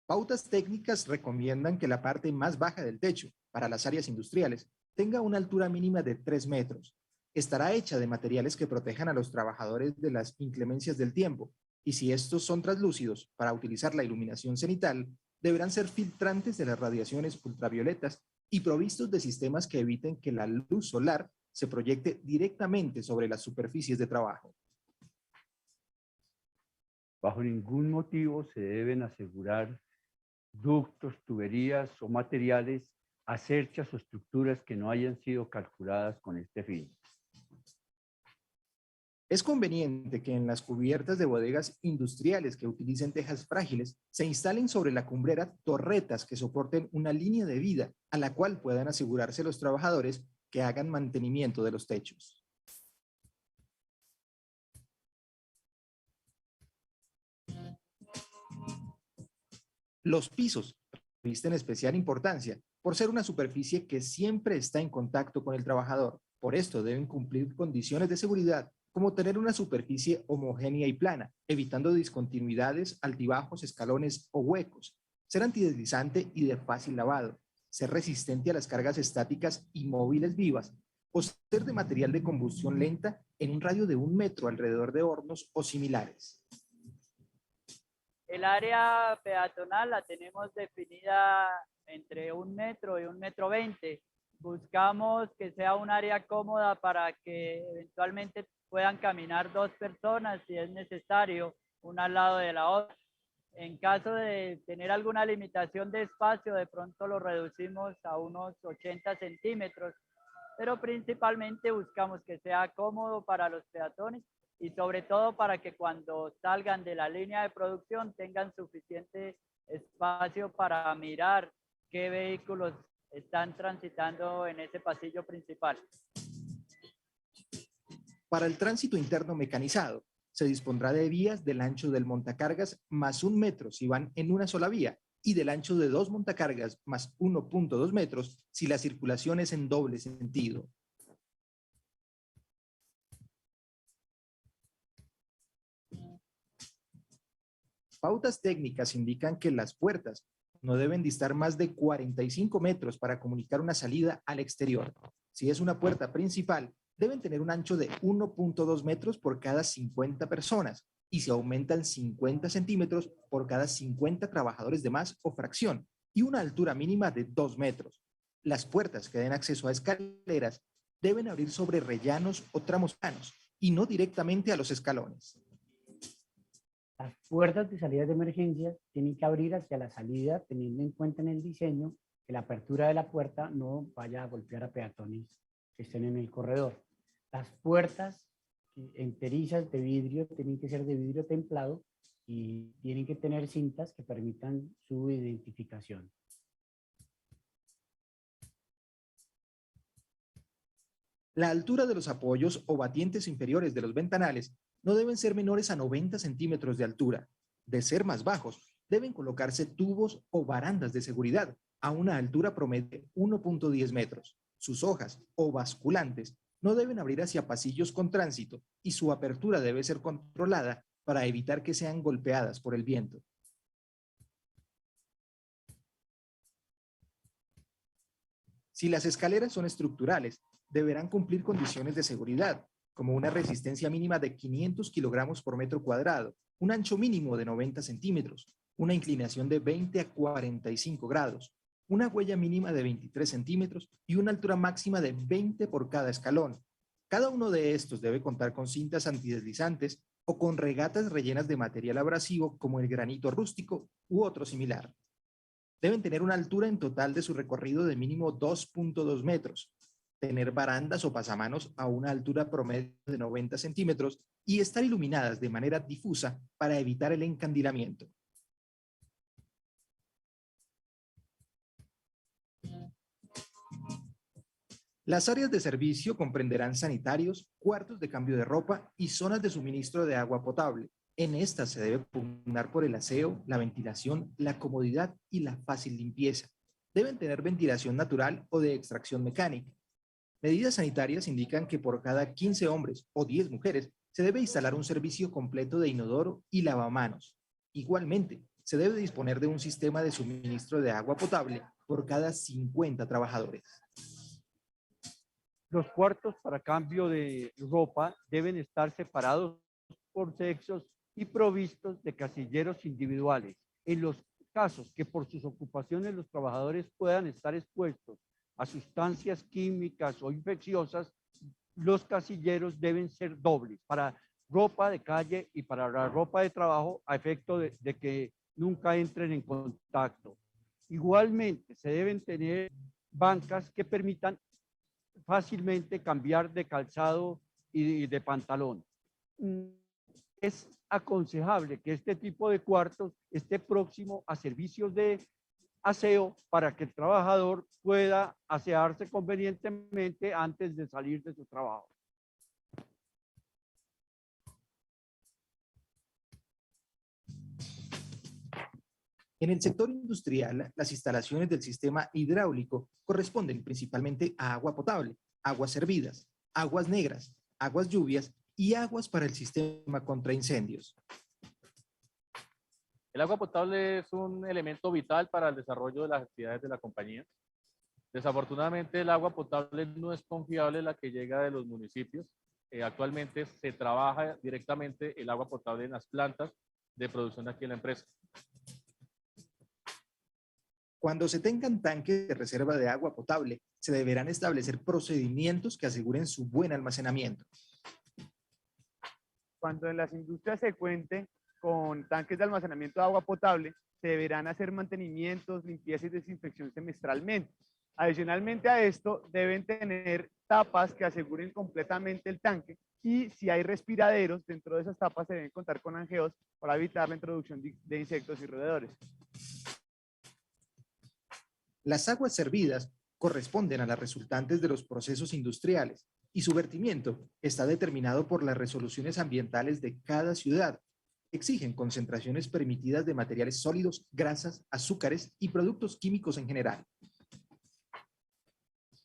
Pautas técnicas recomiendan que la parte más baja del techo, para las áreas industriales, tenga una altura mínima de 3 metros. Estará hecha de materiales que protejan a los trabajadores de las inclemencias del tiempo, y si estos son translúcidos para utilizar la iluminación cenital, deberán ser filtrantes de las radiaciones ultravioletas y provistos de sistemas que eviten que la luz solar se proyecte directamente sobre las superficies de trabajo. Bajo ningún motivo se deben asegurar ductos, tuberías o materiales, acerchas o estructuras que no hayan sido calculadas con este fin. Es conveniente que en las cubiertas de bodegas industriales que utilicen tejas frágiles se instalen sobre la cumbrera torretas que soporten una línea de vida a la cual puedan asegurarse los trabajadores que hagan mantenimiento de los techos. Los pisos revisten especial importancia por ser una superficie que siempre está en contacto con el trabajador. Por esto deben cumplir condiciones de seguridad como tener una superficie homogénea y plana, evitando discontinuidades, altibajos, escalones o huecos, ser antideslizante y de fácil lavado, ser resistente a las cargas estáticas y móviles vivas, o ser de material de combustión lenta en un radio de 1 metro alrededor de hornos o similares. El área peatonal la tenemos definida entre entre 1 metro y 1,20 m. Buscamos que sea un área cómoda para que eventualmente puedan caminar 2 personas si es necesario, una al lado de la otra. En caso de tener alguna limitación de espacio, de pronto lo reducimos a unos 80 centímetros, pero principalmente buscamos que sea cómodo para los peatones y sobre todo para que cuando salgan de la línea de producción tengan suficiente espacio para mirar qué vehículos están transitando en ese pasillo principal. Para el tránsito interno mecanizado, se dispondrá de vías del ancho del montacargas más 1 metro si van en una sola vía y del ancho de 2 montacargas más 1.2 metros si la circulación es en doble sentido. Pautas técnicas indican que las puertas no deben distar más de 45 metros para comunicar una salida al exterior. Si es una puerta principal, deben tener un ancho de 1.2 metros por cada 50 personas y se aumentan 50 centímetros por cada 50 trabajadores de más o fracción y una altura mínima de 2 metros. Las puertas que den acceso a escaleras deben abrir sobre rellanos o tramos planos y no directamente a los escalones. Las puertas de salida de emergencia tienen que abrir hacia la salida teniendo en cuenta en el diseño que la apertura de la puerta no vaya a golpear a peatones que estén en el corredor. Las puertas enterizas de vidrio tienen que ser de vidrio templado y tienen que tener cintas que permitan su identificación. La altura de los apoyos o batientes inferiores de los ventanales no deben ser menores a 90 centímetros de altura. De ser más bajos, deben colocarse tubos o barandas de seguridad a una altura promedio de 1.10 metros. Sus hojas o basculantes no deben abrir hacia pasillos con tránsito y su apertura debe ser controlada para evitar que sean golpeadas por el viento. Si las escaleras son estructurales, deberán cumplir condiciones de seguridad, como una resistencia mínima de 500 kilogramos por metro cuadrado, un ancho mínimo de 90 centímetros, una inclinación de 20 a 45 grados, una huella mínima de 23 centímetros y una altura máxima de 20 por cada escalón. Cada uno de estos debe contar con cintas antideslizantes o con regatas rellenas de material abrasivo como el granito rústico u otro similar. Deben tener una altura en total de su recorrido de mínimo 2.2 metros, tener barandas o pasamanos a una altura promedio de 90 centímetros y estar iluminadas de manera difusa para evitar el encandilamiento. Las áreas de servicio comprenderán sanitarios, cuartos de cambio de ropa y zonas de suministro de agua potable. En estas se debe pugnar por el aseo, la ventilación, la comodidad y la fácil limpieza. Deben tener ventilación natural o de extracción mecánica. Medidas sanitarias indican que por cada 15 hombres o 10 mujeres se debe instalar un servicio completo de inodoro y lavamanos. Igualmente, se debe disponer de un sistema de suministro de agua potable por cada 50 trabajadores. Los cuartos para cambio de ropa deben estar separados por sexos y provistos de casilleros individuales. En los casos que por sus ocupaciones los trabajadores puedan estar expuestos a sustancias químicas o infecciosas, los casilleros deben ser dobles para ropa de calle y para la ropa de trabajo a efecto de que nunca entren en contacto. Igualmente, se deben tener bancas que permitan fácilmente cambiar de calzado y de pantalón. Es aconsejable que este tipo de cuartos esté próximo a servicios de aseo para que el trabajador pueda asearse convenientemente antes de salir de su trabajo. En el sector industrial, las instalaciones del sistema hidráulico corresponden principalmente a agua potable, aguas servidas, aguas negras, aguas lluvias y aguas para el sistema contra incendios. El agua potable es un elemento vital para el desarrollo de las actividades de la compañía. Desafortunadamente, el agua potable no es confiable la que llega de los municipios. Actualmente se trabaja directamente el agua potable en las plantas de producción aquí en la empresa. Cuando se tengan tanques de reserva de agua potable, se deberán establecer procedimientos que aseguren su buen almacenamiento. Cuando en las industrias se cuente con tanques de almacenamiento de agua potable, se deberán hacer mantenimientos, limpieza y desinfección semestralmente. Adicionalmente a esto, deben tener tapas que aseguren completamente el tanque y si hay respiraderos, dentro de esas tapas se deben contar con angeos para evitar la introducción de insectos y roedores. Las aguas servidas corresponden a las resultantes de los procesos industriales y su vertimiento está determinado por las resoluciones ambientales de cada ciudad. Exigen concentraciones permitidas de materiales sólidos, grasas, azúcares y productos químicos en general.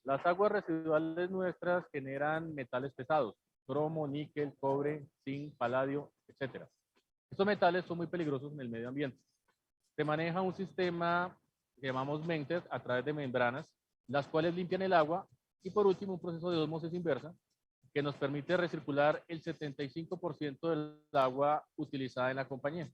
Las aguas residuales nuestras generan metales pesados, cromo, níquel, cobre, zinc, paladio, etc. Estos metales son muy peligrosos en el medio ambiente. Se maneja un sistema que llamamos mentes a través de membranas, las cuales limpian el agua y por último un proceso de ósmosis inversa que nos permite recircular el 75% del agua utilizada en la compañía.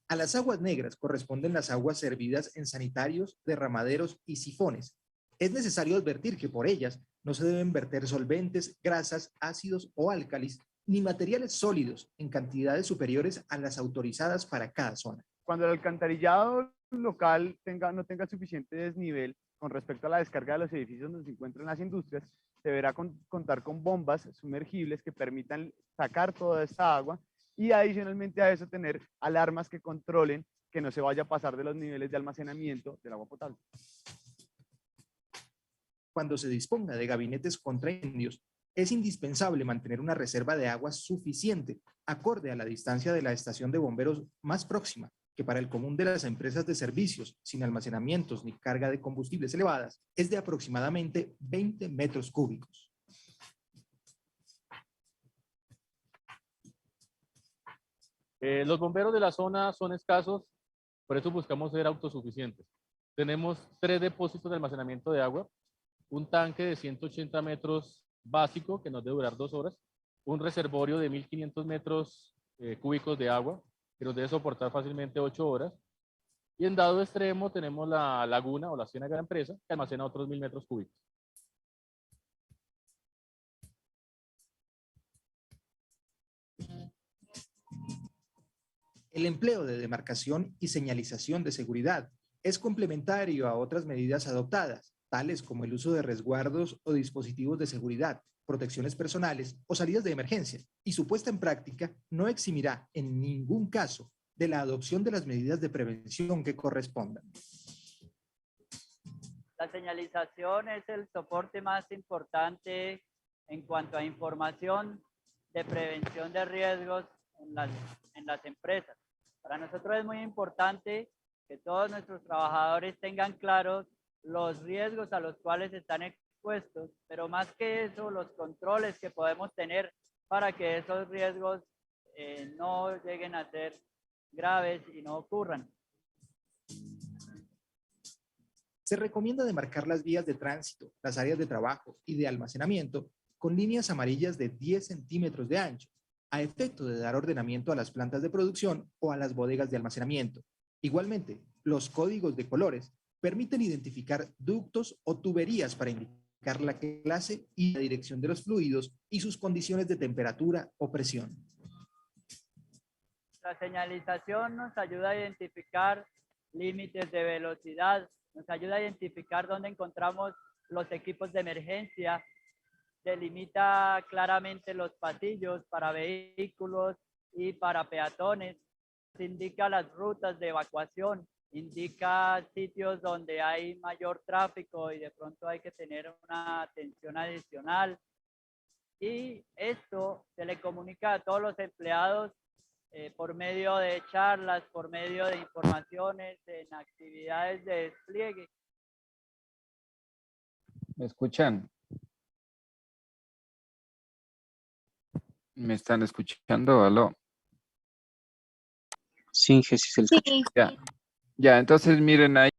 A las aguas negras corresponden las aguas servidas en sanitarios, derramaderos y sifones. Es necesario advertir que por ellas no se deben verter solventes, grasas, ácidos o álcalis, ni materiales sólidos en cantidades superiores a las autorizadas para cada zona. Cuando el alcantarillado local no tenga suficiente desnivel con respecto a la descarga de los edificios donde se encuentran las industrias, se deberá contar con bombas sumergibles que permitan sacar toda esta agua y adicionalmente a eso tener alarmas que controlen que no se vaya a pasar de los niveles de almacenamiento del agua potable. Cuando se disponga de gabinetes contra incendios, es indispensable mantener una reserva de agua suficiente, acorde a la distancia de la estación de bomberos más próxima, que para el común de las empresas de servicios sin almacenamientos ni carga de combustibles elevadas, es de aproximadamente 20 metros cúbicos. Los bomberos de la zona son escasos, por eso buscamos ser autosuficientes. Tenemos 3 depósitos de almacenamiento de agua, un tanque de 180 metros básico que nos debe durar 2 horas, un reservorio de 1500 metros cúbicos de agua que nos debe soportar fácilmente 8 horas y en dado extremo tenemos la laguna o la ciénaga de la empresa que almacena otros 1000 metros cúbicos. El empleo de demarcación y señalización de seguridad es complementario a otras medidas adoptadas, tales como el uso de resguardos o dispositivos de seguridad, protecciones personales o salidas de emergencia, y su puesta en práctica no eximirá en ningún caso de la adopción de las medidas de prevención que correspondan. La señalización es el soporte más importante en cuanto a información de prevención de riesgos en las empresas. Para nosotros es muy importante que todos nuestros trabajadores tengan claros los riesgos a los cuales están expuestos, pero más que eso, los controles que podemos tener para que esos riesgos no lleguen a ser graves y no ocurran. Se recomienda demarcar las vías de tránsito, las áreas de trabajo y de almacenamiento con líneas amarillas de 10 centímetros de ancho, a efecto de dar ordenamiento a las plantas de producción o a las bodegas de almacenamiento. Igualmente, los códigos de colores permiten identificar ductos o tuberías para indicar la clase y la dirección de los fluidos y sus condiciones de temperatura o presión. La señalización nos ayuda a identificar límites de velocidad, nos ayuda a identificar dónde encontramos los equipos de emergencia, delimita claramente los pasillos para vehículos y para peatones, indica las rutas de evacuación, indica sitios donde hay mayor tráfico y de pronto hay que tener una atención adicional. Y esto se le comunica a todos los empleados por medio de charlas, por medio de informaciones, en actividades de despliegue. ¿Me escuchan? ¿Me están escuchando? ¿Aló? Sí, Jesús, se le escucha. Ya, entonces miren ahí.